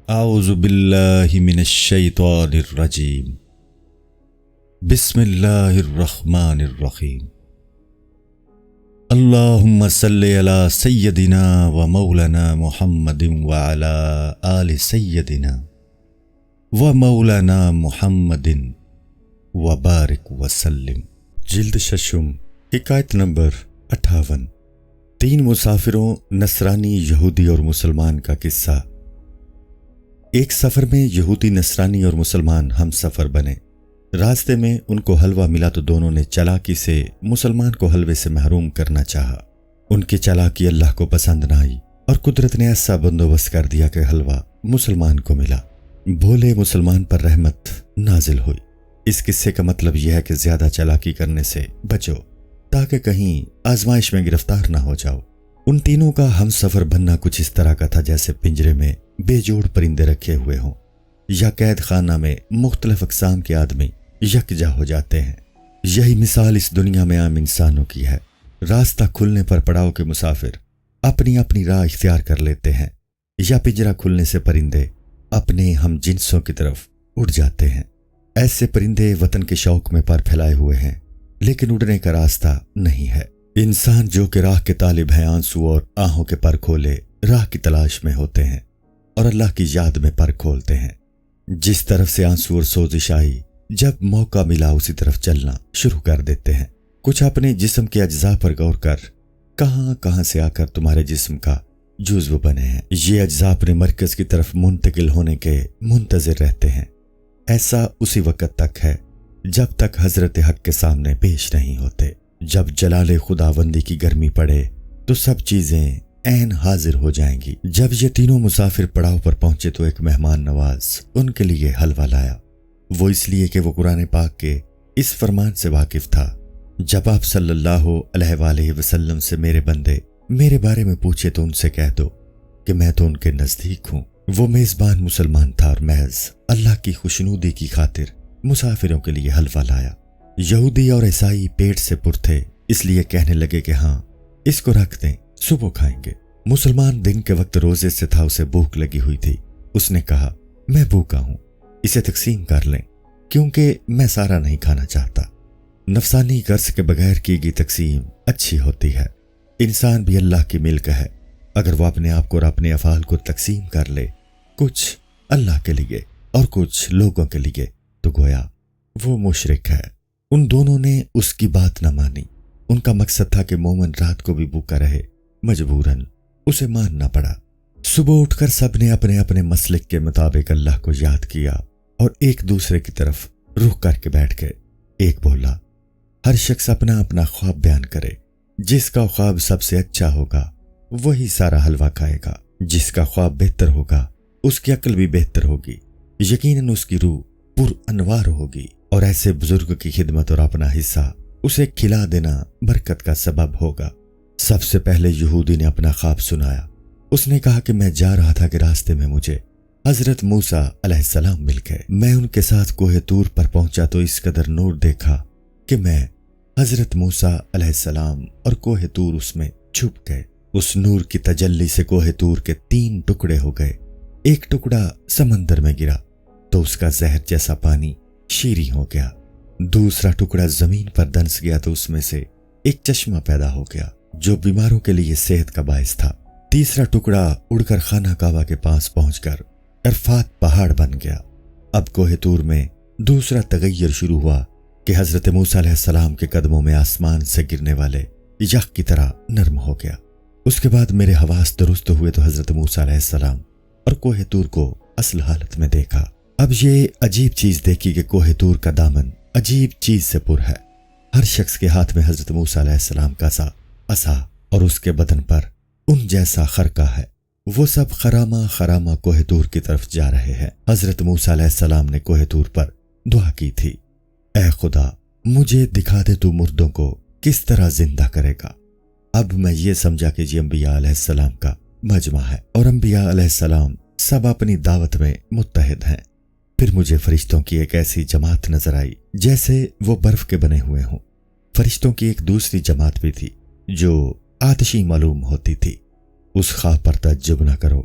اعوذ باللہ من الشیطان الرجیم بسم اللہ الرحمن الرحیم اللہم صلی علی سیدنا و مولانا محمد وعلی آل سیدنا و مولانا محمد وبارک وسلم۔ جلد ششم، حکایت نمبر 58۔ 3 مسافروں، نصرانی، یہودی اور مسلمان کا قصہ۔ ایک سفر میں یہودی، نصرانی اور مسلمان ہم سفر بنے۔ راستے میں ان کو حلوہ ملا تو دونوں نے چالاکی سے مسلمان کو حلوے سے محروم کرنا چاہا۔ ان کی چالاکی اللہ کو پسند نہ آئی اور قدرت نے ایسا بندوبست کر دیا کہ حلوہ مسلمان کو ملا۔ بھولے مسلمان پر رحمت نازل ہوئی۔ اس قصے کا مطلب یہ ہے کہ زیادہ چالاکی کرنے سے بچو تاکہ کہیں آزمائش میں گرفتار نہ ہو جاؤ۔ ان تینوں کا ہم سفر بننا کچھ اس طرح کا تھا جیسے پنجرے میں بے جوڑ پرندے رکھے ہوئے ہوں یا قید خانہ میں مختلف اقسام کے آدمی یکجا ہو جاتے ہیں۔ یہی مثال اس دنیا میں عام انسانوں کی ہے۔ راستہ کھلنے پر پڑاؤ کے مسافر اپنی اپنی راہ اختیار کر لیتے ہیں یا پنجرا کھلنے سے پرندے اپنے ہم جنسوں کی طرف اڑ جاتے ہیں۔ ایسے پرندے وطن کے شوق میں پر پھیلائے ہوئے ہیں لیکن اڑنے کا راستہ نہیں ہے۔ انسان جو کہ راہ کے طالب ہیں، آنسو اور آہوں کے پر کھولے راہ کی تلاش میں ہوتے ہیں اور اللہ کی یاد میں پر کھولتے ہیں۔ جس طرف سے آنسو اور سوزش آئی، جب موقع ملا اسی طرف چلنا شروع کر دیتے ہیں۔ کچھ اپنے جسم کے اجزاء پر غور کر، کہاں کہاں سے آ کر تمہارے جسم کا جزو بنے ہیں۔ یہ اجزاء اپنے مرکز کی طرف منتقل ہونے کے منتظر رہتے ہیں۔ ایسا اسی وقت تک ہے جب تک حضرت حق کے سامنے پیش نہیں ہوتے۔ جب جلال خداوندی کی گرمی پڑے تو سب چیزیں عین حاضر ہو جائیں گی۔ جب یہ تینوں مسافر پڑاؤ پر پہنچے تو ایک مہمان نواز ان کے لیے حلوہ لایا۔ وہ اس لیے کہ وہ قرآن پاک کے اس فرمان سے واقف تھا، جب آپ صلی اللہ علیہ وآلہ وسلم سے میرے بندے میرے بارے میں پوچھے تو ان سے کہہ دو کہ میں تو ان کے نزدیک ہوں۔ وہ میزبان مسلمان تھا اور محض اللہ کی خوشنودی کی خاطر مسافروں کے لیے حلوہ لایا۔ یہودی اور عیسائی پیٹ سے پر تھے، اس لیے کہنے لگے کہ ہاں اس کو رکھ دیں، صبح کھائیں گے۔ مسلمان دن کے وقت روزے سے تھا، اسے بھوک لگی ہوئی تھی۔ اس نے کہا میں بھوکا ہوں، اسے تقسیم کر لیں کیونکہ میں سارا نہیں کھانا چاہتا۔ نفسانی غرض کے بغیر کی گئی تقسیم اچھی ہوتی ہے۔ انسان بھی اللہ کی ملک ہے، اگر وہ اپنے آپ کو اور اپنے افعال کو تقسیم کر لے، کچھ اللہ کے لیے اور کچھ لوگوں کے لیے، تو گویا وہ مشرک ہے۔ ان دونوں نے اس کی بات نہ مانی۔ ان کا مقصد تھا کہ مومن رات کو بھی بھوکا رہے، مجبوراً اسے ماننا پڑا۔ صبح اٹھ کر سب نے اپنے اپنے مسلک کے مطابق اللہ کو یاد کیا اور ایک دوسرے کی طرف رخ کر کے بیٹھ گئے۔ ایک بولا، ہر شخص اپنا اپنا خواب بیان کرے، جس کا خواب سب سے اچھا ہوگا وہی سارا حلوہ کھائے گا۔ جس کا خواب بہتر ہوگا اس کی عقل بھی بہتر ہوگی، یقیناً اس کی روح پر انوار ہوگی، اور ایسے بزرگ کی خدمت اور اپنا حصہ اسے کھلا دینا برکت کا سبب ہوگا۔ سب سے پہلے یہودی نے اپنا خواب سنایا۔ اس نے کہا کہ میں جا رہا تھا کہ راستے میں مجھے حضرت موسیٰ علیہ السلام مل گئے۔ میں ان کے ساتھ کوہ طور پر پہنچا تو اس قدر نور دیکھا کہ میں حضرت موسیٰ علیہ السلام اور کوہ طور اس میں چھپ گئے۔ اس نور کی تجلی سے کوہ طور کے 3 ٹکڑے ہو گئے۔ ایک ٹکڑا سمندر میں گرا تو اس کا زہر جیسا پانی شیریں ہو گیا۔ دوسرا ٹکڑا زمین پر دنس گیا تو اس میں سے ایک چشمہ پیدا ہو گیا جو بیماروں کے لیے صحت کا باعث تھا۔ تیسرا ٹکڑا اڑ کر خانہ کعبہ کے پاس پہنچ کر عرفات پہاڑ بن گیا۔ اب کوہ طور میں دوسرا تغیر شروع ہوا کہ حضرت موسیٰ علیہ السلام کے قدموں میں آسمان سے گرنے والے یخ کی طرح نرم ہو گیا۔ اس کے بعد میرے حواس درست ہوئے تو حضرت موسیٰ علیہ السلام اور کوہ طور کو اصل حالت میں دیکھا۔ اب یہ عجیب چیز دیکھی کہ کوہ طور کا دامن عجیب چیز سے پر ہے۔ ہر شخص کے ہاتھ میں حضرت موسیٰ علیہ السلام کا عصا اور اس کے بدن پر ان جیسا خرقہ ہے۔ وہ سب خرامہ خرامہ کوہ طور کی طرف جا رہے ہیں۔ حضرت موسیٰ علیہ السلام نے کوہ طور پر دعا کی تھی، اے خدا مجھے دکھا دے تو مردوں کو کس طرح زندہ کرے گا۔ اب میں یہ سمجھا کہ یہ انبیاء علیہ السلام کا مجمع ہے اور انبیاء علیہ السلام سب اپنی دعوت میں متحد ہیں۔ پھر مجھے فرشتوں کی ایک ایسی جماعت نظر آئی جیسے وہ برف کے بنے ہوئے ہوں۔ فرشتوں کی ایک دوسری جماعت بھی تھی جو آتشی معلوم ہوتی تھی۔ اس خواب پر تعجب نہ کرو،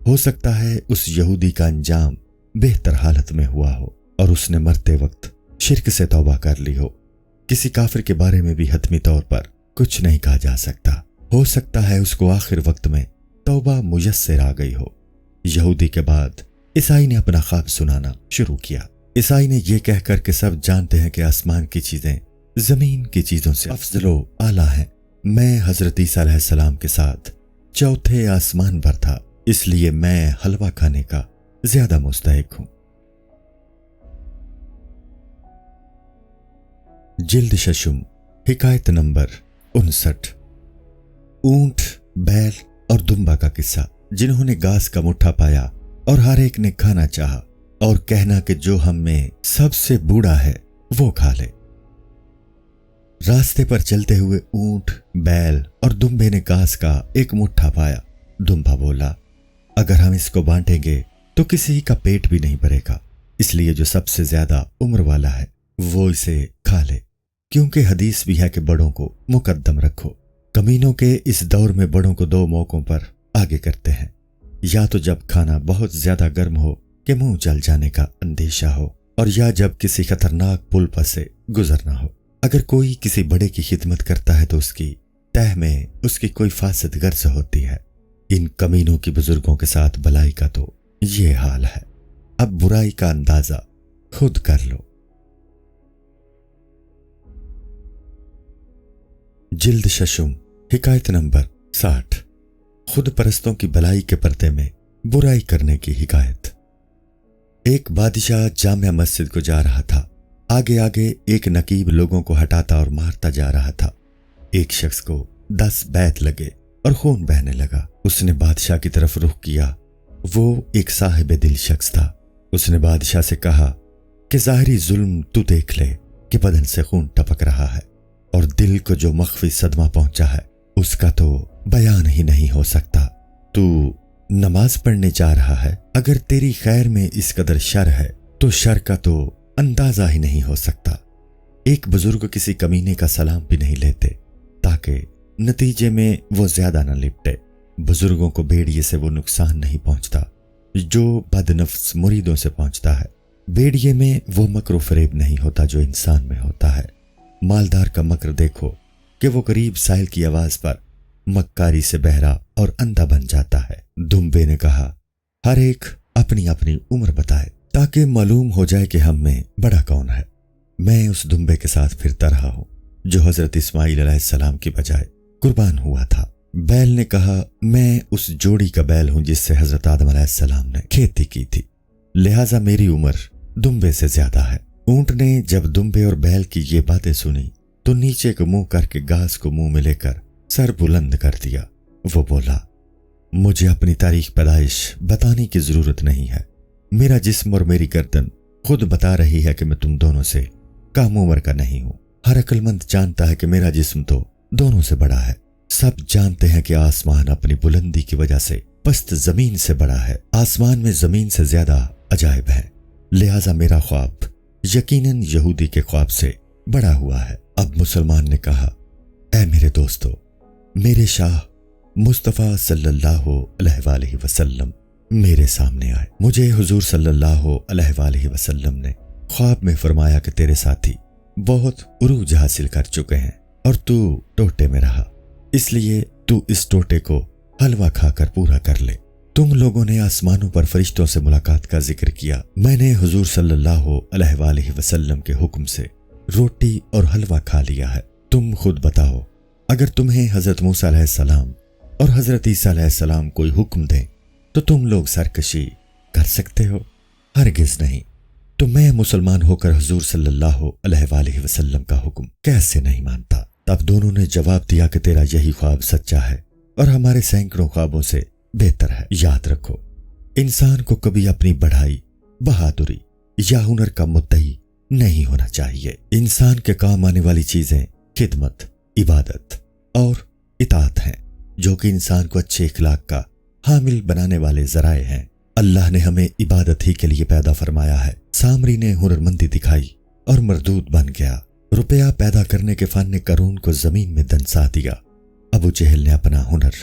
ہو سکتا ہے اس یہودی کا انجام بہتر حالت میں ہوا ہو اور اس نے مرتے وقت شرک سے توبہ کر لی ہو۔ کسی کافر کے بارے میں بھی حتمی طور پر کچھ نہیں کہا جا سکتا۔ ہو سکتا ہے اس کو آخر وقت میں توبہ میسر آ گئی ہو۔ یہودی کے بعد عیسائی نے اپنا خواب سنانا شروع کیا۔ عیسائی نے یہ کہہ کر کہ سب جانتے ہیں کہ آسمان کی چیزیں زمین کی چیزوں سے افضل و اعلیٰ ہیں، میں حضرت عیسیٰ علیہ السلام کے ساتھ چوتھے آسمان پر تھا، اس لیے میں حلوہ کھانے کا زیادہ مستحق ہوں۔ جلد ششم، حکایت نمبر 59۔ اونٹ، بیل اور دمبا کا قصہ۔ جنہوں نے گھاس کا مٹھا پایا اور ہر ایک نے کھانا چاہا اور کہنا کہ جو ہم میں سب سے بوڑھا ہے وہ کھا لے۔ راستے پر چلتے ہوئے اونٹ، بیل اور دمبے نے گھاس کا ایک مٹھا پایا۔ دمبا بولا، اگر ہم اس کو بانٹیں گے تو کسی کا پیٹ بھی نہیں بھرے گا، اس لیے جو سب سے زیادہ عمر والا ہے وہ اسے کھا لے، کیونکہ حدیث بھی ہے کہ بڑوں کو مقدم رکھو۔ کمینوں کے اس دور میں بڑوں کو دو موقعوں پر آگے کرتے ہیں، یا تو جب کھانا بہت زیادہ گرم ہو کہ منہ جل جانے کا اندیشہ ہو، اور یا جب کسی خطرناک پل پر سے گزرنا ہو۔ اگر کوئی کسی بڑے کی خدمت کرتا ہے تو اس کی تہ میں اس کی کوئی فاسد غرض ہوتی ہے۔ ان کمینوں کی بزرگوں کے ساتھ بلائی کا تو یہ حال ہے، اب برائی کا اندازہ خود کر لو۔ جلد ششم، حکایت نمبر 60۔ خود پرستوں کی بلائی کے پردے میں برائی کرنے کی حکایت۔ ایک بادشاہ جامع مسجد کو جا رہا تھا۔ آگے آگے ایک نقیب لوگوں کو ہٹاتا اور مارتا جا رہا تھا۔ ایک شخص کو 10 بیت لگے اور خون بہنے لگا۔ اس نے بادشاہ کی طرف رخ کیا۔ وہ ایک صاحب دل شخص تھا۔ اس نے بادشاہ سے کہا کہ ظاہری ظلم تو دیکھ لے کہ بدن سے خون ٹپک رہا ہے، اور دل کو جو مخفی صدمہ پہنچا ہے اس کا تو بیان ہی نہیں ہو سکتا۔ تو نماز پڑھنے جا رہا ہے، اگر تیری خیر میں اس قدر شر ہے تو شر کا تو اندازہ ہی نہیں ہو سکتا۔ ایک بزرگ کسی کمینے کا سلام بھی نہیں لیتے تاکہ نتیجے میں وہ زیادہ نہ لپٹے۔ بزرگوں کو بھیڑیے سے وہ نقصان نہیں پہنچتا جو بد نفس مریدوں سے پہنچتا ہے۔ بھیڑیے میں وہ مکر و فریب نہیں ہوتا جو انسان میں ہوتا ہے۔ مالدار کا مکر دیکھو کہ وہ قریب سائل کی آواز پر مکاری سے بہرا اور اندھا بن جاتا ہے۔ دمبے نے کہا، ہر ایک اپنی اپنی عمر بتائے تاکہ معلوم ہو جائے کہ ہم میں بڑا کون ہے۔ میں اس دمبے کے ساتھ پھرتا رہا ہوں جو حضرت اسماعیل علیہ السلام کی بجائے قربان ہوا تھا۔ بیل نے کہا، میں اس جوڑی کا بیل ہوں جس سے حضرت آدم علیہ السلام نے کھیتی کی تھی، لہٰذا میری عمر دمبے سے زیادہ ہے۔ اونٹ نے جب دمبے اور بیل کی یہ باتیں سنی تو نیچے کو منہ کر کے گھاس کو منہ میں لے کر سر بلند کر دیا۔ وہ بولا، مجھے اپنی تاریخ پیدائش بتانے کی ضرورت نہیں ہے، میرا جسم اور میری گردن خود بتا رہی ہے کہ میں تم دونوں سے کم عمر کا نہیں ہوں۔ ہر عقل مند جانتا ہے کہ میرا جسم تو دونوں سے بڑا ہے۔ سب جانتے ہیں کہ آسمان اپنی بلندی کی وجہ سے پست زمین سے بڑا ہے، آسمان میں زمین سے زیادہ عجائب ہیں، لہٰذا میرا خواب یقیناً یہودی کے خواب سے بڑا ہوا ہے۔ اب مسلمان نے کہا، اے میرے دوستو، میرے شاہ مصطفیٰ صلی اللہ علیہ وآلہ وسلم میرے سامنے آئے۔ مجھے حضور صلی اللہ علیہ وآلہ وسلم نے خواب میں فرمایا کہ تیرے ساتھی بہت عروج حاصل کر چکے ہیں اور تو ٹوٹے میں رہا، اس لیے تو اس ٹوٹے کو حلوہ کھا کر پورا کر لے۔ تم لوگوں نے آسمانوں پر فرشتوں سے ملاقات کا ذکر کیا، میں نے حضور صلی اللہ علیہ وآلہ وسلم کے حکم سے روٹی اور حلوہ کھا لیا ہے۔ تم خود بتاؤ، اگر تمہیں حضرت موسیٰ علیہ السلام اور حضرت عیسیٰ علیہ السلام کوئی حکم دیں تو تم لوگ سرکشی کر سکتے ہو؟ ہرگز نہیں۔ تو میں مسلمان ہو کر حضور صلی اللہ علیہ وآلہ وسلم کا حکم کیسے نہیں مانتا؟ تب دونوں نے جواب دیا کہ تیرا یہی خواب سچا ہے اور ہمارے سینکڑوں خوابوں سے بہتر ہے۔ یاد رکھو، انسان کو کبھی اپنی بڑھائی، بہادری یا ہنر کا مدعی نہیں ہونا چاہیے۔ انسان کے کام آنے والی چیزیں خدمت، عبادت اور اطاعت ہیں، جو کہ انسان کو اچھے اخلاق کا حامل بنانے والے ذرائع ہیں۔ اللہ نے ہمیں عبادت ہی کے لیے پیدا فرمایا ہے۔ سامری نے ہنرمندی دکھائی اور مردود بن گیا۔ روپیہ پیدا کرنے کے فن نے قارون کو زمین میں دنسا دیا۔ ابو جہل نے اپنا ہنر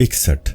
61।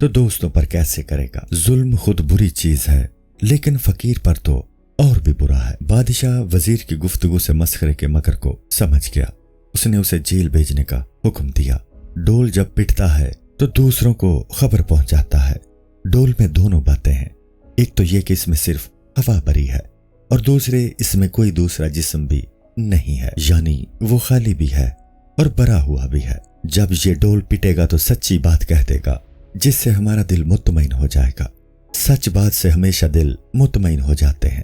تو دوستوں پر کیسے کرے گا؟ ظلم خود بری چیز ہے، لیکن فقیر پر تو اور بھی برا ہے۔ بادشاہ وزیر کی گفتگو سے مسخرے کے مکر کو سمجھ گیا۔ اس نے اسے جیل بھیجنے کا حکم دیا۔ ڈول جب پٹتا ہے تو دوسروں کو خبر پہنچاتا ہے۔ ڈول میں دونوں باتیں ہیں، ایک تو یہ کہ اس میں صرف ہوا بھری ہے، اور دوسرے اس میں کوئی دوسرا جسم بھی نہیں ہے، یعنی وہ خالی بھی ہے اور بھرا ہوا بھی ہے۔ جب یہ ڈول پٹے گا تو سچی بات کہہ دے گا، جس سے ہمارا دل مطمئن ہو جائے گا۔ سچ بات سے ہمیشہ دل مطمئن ہو جاتے ہیں،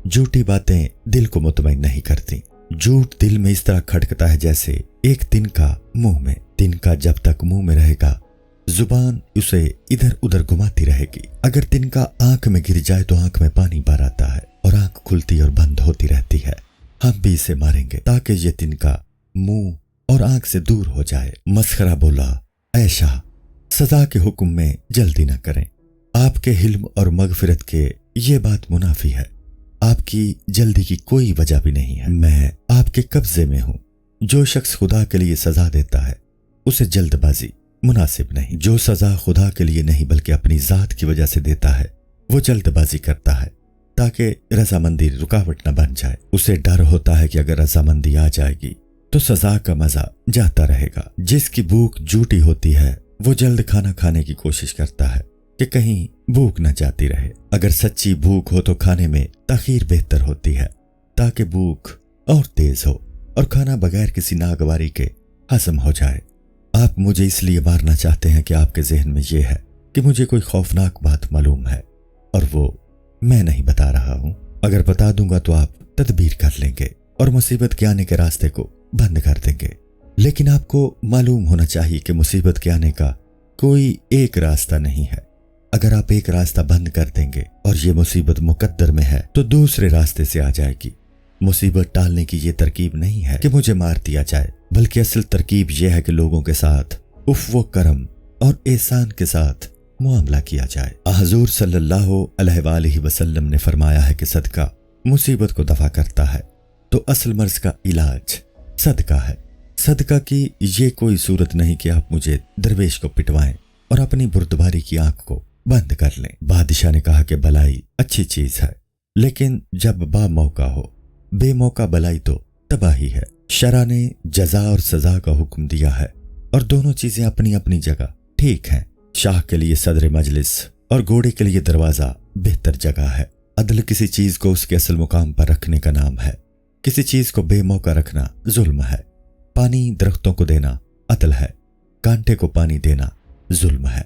جھوٹی باتیں دل کو مطمئن نہیں کرتی۔ جھوٹ دل میں اس طرح کھٹکتا ہے جیسے ایک تنکا منہ میں۔ تنکا جب تک منہ میں رہے گا زبان اسے ادھر ادھر گھماتی رہے گی۔ اگر تنکا آنکھ میں گر جائے تو آنکھ میں پانی بھر آتا ہے اور آنکھ کھلتی اور بند ہوتی رہتی ہے۔ ہم بھی اسے ماریں گے تاکہ یہ تنکا منہ اور آنکھ سے دور ہو جائے۔ مسخرہ بولا، اے شاہ، سزا کے حکم میں جلدی نہ کریں، آپ کے حلم اور مغفرت کے یہ بات منافی ہے۔ آپ کی جلدی کی کوئی وجہ بھی نہیں ہے، میں آپ کے قبضے میں ہوں۔ جو شخص خدا کے لیے سزا دیتا ہے اسے جلد بازی مناسب نہیں۔ جو سزا خدا کے لیے نہیں بلکہ اپنی ذات کی وجہ سے دیتا ہے وہ جلد بازی کرتا ہے تاکہ رضامندی رکاوٹ نہ بن جائے۔ اسے ڈر ہوتا ہے کہ اگر رضامندی آ جائے گی تو سزا کا مزہ جاتا رہے گا۔ جس کی بھوک جھوٹی ہوتی ہے وہ جلد کھانا کھانے کی کوشش کرتا ہے کہ کہیں بھوک نہ جاتی رہے۔ اگر سچی بھوک ہو تو کھانے میں تاخیر بہتر ہوتی ہے تاکہ بھوک اور تیز ہو اور کھانا بغیر کسی ناگواری کے ہضم ہو جائے۔ آپ مجھے اس لیے مارنا چاہتے ہیں کہ آپ کے ذہن میں یہ ہے کہ مجھے کوئی خوفناک بات معلوم ہے اور وہ میں نہیں بتا رہا ہوں۔ اگر بتا دوں گا تو آپ تدبیر کر لیں گے اور مصیبت کے آنے کے راستے کو بند کر دیں گے۔ لیکن آپ کو معلوم ہونا چاہیے کہ مصیبت کے آنے کا کوئی ایک راستہ نہیں ہے۔ اگر آپ ایک راستہ بند کر دیں گے اور یہ مصیبت مقدر میں ہے تو دوسرے راستے سے آ جائے گی۔ مصیبت ٹالنے کی یہ ترکیب نہیں ہے کہ مجھے مار دیا جائے، بلکہ اصل ترکیب یہ ہے کہ لوگوں کے ساتھ عفو و کرم اور احسان کے ساتھ معاملہ کیا جائے۔ حضور صلی اللہ علیہ وآلہ وسلم نے فرمایا ہے کہ صدقہ مصیبت کو دفع کرتا ہے، تو اصل مرض کا علاج صدقہ ہے۔ صدقہ کی یہ کوئی صورت نہیں کہ آپ مجھے درویش کو پٹوائیں اور اپنی بردباری کی آنکھ کو بند کر لیں۔ بادشاہ نے کہا کہ بلائی اچھی چیز ہے، لیکن جب با موقع ہو، بے موقع بلائی تو تباہی ہے۔ شرع نے جزا اور سزا کا حکم دیا ہے اور دونوں چیزیں اپنی اپنی جگہ ٹھیک ہیں۔ شاہ کے لیے صدر مجلس اور گھوڑے کے لیے دروازہ بہتر جگہ ہے۔ عدل کسی چیز کو اس کے اصل مقام پر رکھنے کا نام ہے، کسی چیز کو بے موقع رکھنا ظلم ہے۔ پانی درختوں کو دینا عدل ہے، کانٹے کو پانی دینا ظلم ہے۔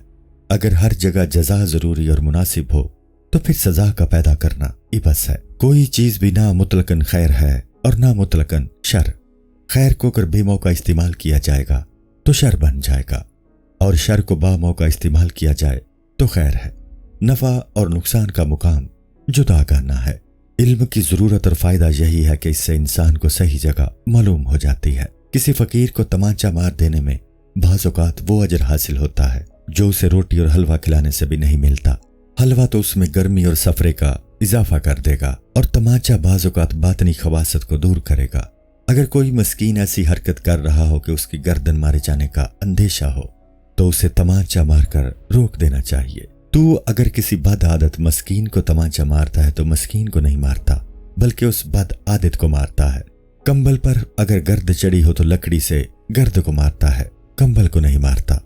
اگر ہر جگہ جزا ضروری اور مناسب ہو تو پھر سزا کا پیدا کرنا عبث ہے۔ کوئی چیز بھی نہ مطلقاً خیر ہے اور نہ مطلقاً شر۔ خیر کو اگر بے موقع استعمال کیا جائے گا تو شر بن جائے گا، اور شر کو با موقع استعمال کیا جائے تو خیر ہے۔ نفع اور نقصان کا مقام جدا کرنا ہے۔ علم کی ضرورت اور فائدہ یہی ہے کہ اس سے انسان کو صحیح جگہ معلوم ہو جاتی ہے۔ کسی فقیر کو تمانچہ مار دینے میں بعض اوقات وہ اجر حاصل ہوتا ہے جو اسے روٹی اور حلوہ کھلانے سے بھی نہیں ملتا۔ حلوہ تو اس میں گرمی اور سفرے کا اضافہ کر دے گا، اور تمانچہ بعض اوقات باطنی خواصت کو دور کرے گا۔ اگر کوئی مسکین ایسی حرکت کر رہا ہو کہ اس کی گردن مارے جانے کا اندیشہ ہو تو اسے تمانچہ مار کر روک دینا چاہیے۔ تو اگر کسی بد عادت مسکین کو تمانچہ مارتا ہے تو مسکین کو نہیں مارتا بلکہ اس بد عادت کو مارتا ہے۔ کمبل پر اگر گرد چڑھی ہو تو لکڑی سے گرد کو مارتا ہے، کمبل کو نہیں مارتا۔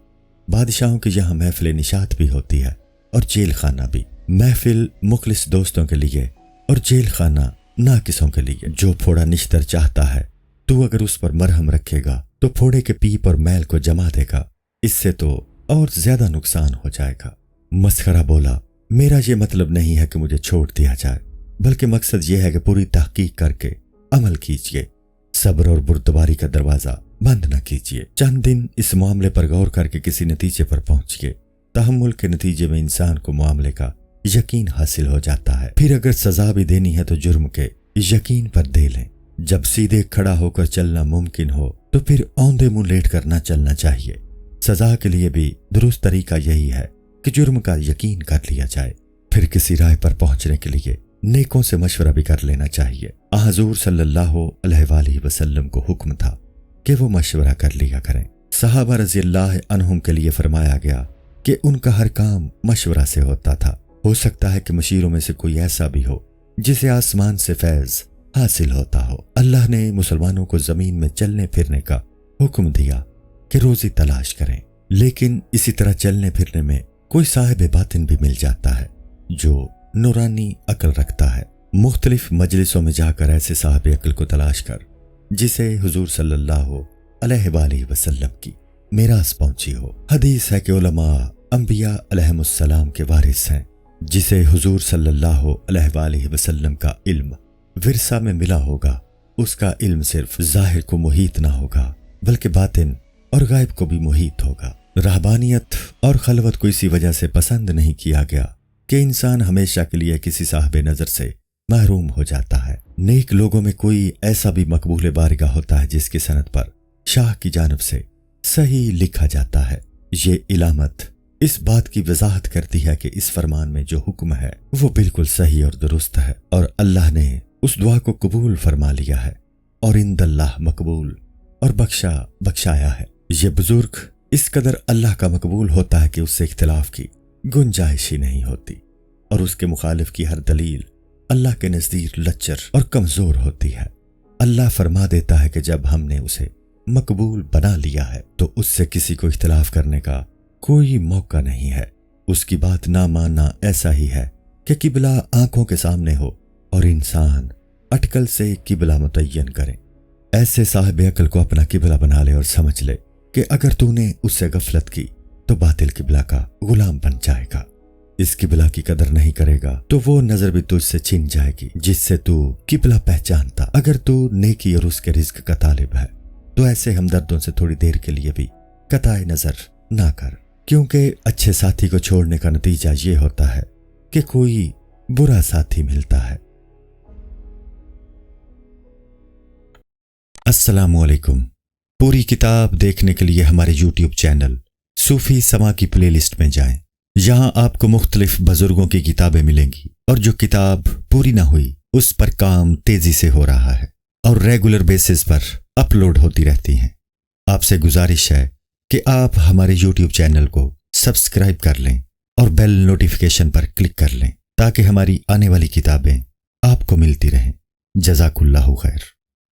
بادشاہوں کے یہاں محفل نشاط بھی ہوتی ہے اور جیل خانہ بھی۔ محفل مخلص دوستوں کے لیے اور جیل خانہ ناقصوں کے لیے۔ جو پھوڑا نشتر چاہتا ہے تو اگر اس پر مرہم رکھے گا تو پھوڑے کے پیپ اور میل کو جما دے گا، اس سے تو اور زیادہ نقصان ہو جائے گا۔ مسخرہ بولا، میرا یہ مطلب نہیں ہے کہ مجھے چھوڑ دیا جائے، بلکہ مقصد یہ ہے کہ پوری تحقیق کر کے عمل کیجیے، صبر اور بردباری کا دروازہ بند نہ کیجیے۔ چند دن اس معاملے پر غور کر کے کسی نتیجے پر پہنچیے۔ تحمل کے نتیجے میں انسان کو معاملے کا یقین حاصل ہو جاتا ہے۔ پھر اگر سزا بھی دینی ہے تو جرم کے یقین پر دے لیں۔ جب سیدھے کھڑا ہو کر چلنا ممکن ہو تو پھر اوندے منہ لیٹ کر نہ چلنا چاہیے۔ سزا کے لیے بھی درست طریقہ یہی ہے کہ جرم کا یقین کر لیا جائے۔ پھر کسی رائے پر پہنچنے کے لیے نیکوں سے مشورہ بھی کر لینا چاہیے۔ حضور صلی اللہ علیہ وآلہ وسلم کو حکم تھا کہ وہ مشورہ کر لیا کریں۔ صحابہ رضی اللہ عنہم کے لیے فرمایا گیا کہ ان کا ہر کام مشورہ سے ہوتا تھا۔ ہو سکتا ہے کہ مشیروں میں سے کوئی ایسا بھی ہو جسے آسمان سے فیض حاصل ہوتا ہو۔ اللہ نے مسلمانوں کو زمین میں چلنے پھرنے کا حکم دیا کہ روزی تلاش کریں، لیکن اسی طرح چلنے پھرنے میں کوئی صاحب باطن بھی مل جاتا ہے جو نورانی عقل رکھتا ہے۔ مختلف مجلسوں میں جا کر ایسے صاحب عقل کو تلاش کر جسے حضور صلی اللہ علیہ وآلہ وسلم کی میراث پہنچی ہو۔ حدیث ہے کہ علماء انبیاء علیہم السلام کے وارث ہیں۔ جسے حضور صلی اللہ علیہ وآلہ وسلم کا علم ورثہ میں ملا ہوگا، اس کا علم صرف ظاہر کو محیط نہ ہوگا بلکہ باطن اور غائب کو بھی محیط ہوگا۔ رہبانیت اور خلوت کو اسی وجہ سے پسند نہیں کیا گیا کہ انسان ہمیشہ کے لیے کسی صاحب نظر سے محروم ہو جاتا ہے۔ نیک لوگوں میں کوئی ایسا بھی مقبول بارگاہ ہوتا ہے جس کی سند پر شاہ کی جانب سے صحیح لکھا جاتا ہے۔ یہ علامت اس بات کی وضاحت کرتی ہے کہ اس فرمان میں جو حکم ہے وہ بالکل صحیح اور درست ہے، اور اللہ نے اس دعا کو قبول فرما لیا ہے اور عند اللہ مقبول اور بخشایا ہے۔ یہ بزرگ اس قدر اللہ کا مقبول ہوتا ہے کہ اس سے اختلاف کی گنجائش ہی نہیں ہوتی، اور اس کے مخالف کی ہر دلیل اللہ کے نزدیک لچر اور کمزور ہوتی ہے۔ اللہ فرما دیتا ہے کہ جب ہم نے اسے مقبول بنا لیا ہے تو اس سے کسی کو اختلاف کرنے کا کوئی موقع نہیں ہے۔ اس کی بات نہ ماننا ایسا ہی ہے کہ قبلہ آنکھوں کے سامنے ہو اور انسان اٹکل سے قبلہ متعین کرے۔ ایسے صاحب عقل کو اپنا قبلہ بنا لے اور سمجھ لے کہ اگر تو نے اس سے غفلت کی تو باطل قبلہ کا غلام بن جائے گا۔ اس قبلہ کی قدر نہیں کرے گا تو وہ نظر بھی تجھ سے چھن جائے گی جس سے تو قبلہ پہچانتا۔ اگر تو نیکی اور اس کے رزق کا طالب ہے تو ایسے ہمدردوں سے تھوڑی دیر کے لیے بھی قطع نظر نہ کر، کیونکہ اچھے ساتھی کو چھوڑنے کا نتیجہ یہ ہوتا ہے کہ کوئی برا ساتھی ملتا ہے۔ السلام علیکم۔ پوری کتاب دیکھنے کے لیے ہمارے یوٹیوب چینل صوفی سما کی پلے لسٹ میں جائیں۔ یہاں آپ کو مختلف بزرگوں کی کتابیں ملیں گی، اور جو کتاب پوری نہ ہوئی اس پر کام تیزی سے ہو رہا ہے اور ریگولر بیسس پر اپلوڈ ہوتی رہتی ہیں۔ آپ سے گزارش ہے کہ آپ ہمارے یوٹیوب چینل کو سبسکرائب کر لیں اور بیل نوٹیفیکیشن پر کلک کر لیں تاکہ ہماری آنے والی کتابیں آپ کو ملتی رہیں۔ جزاک اللہ خیر۔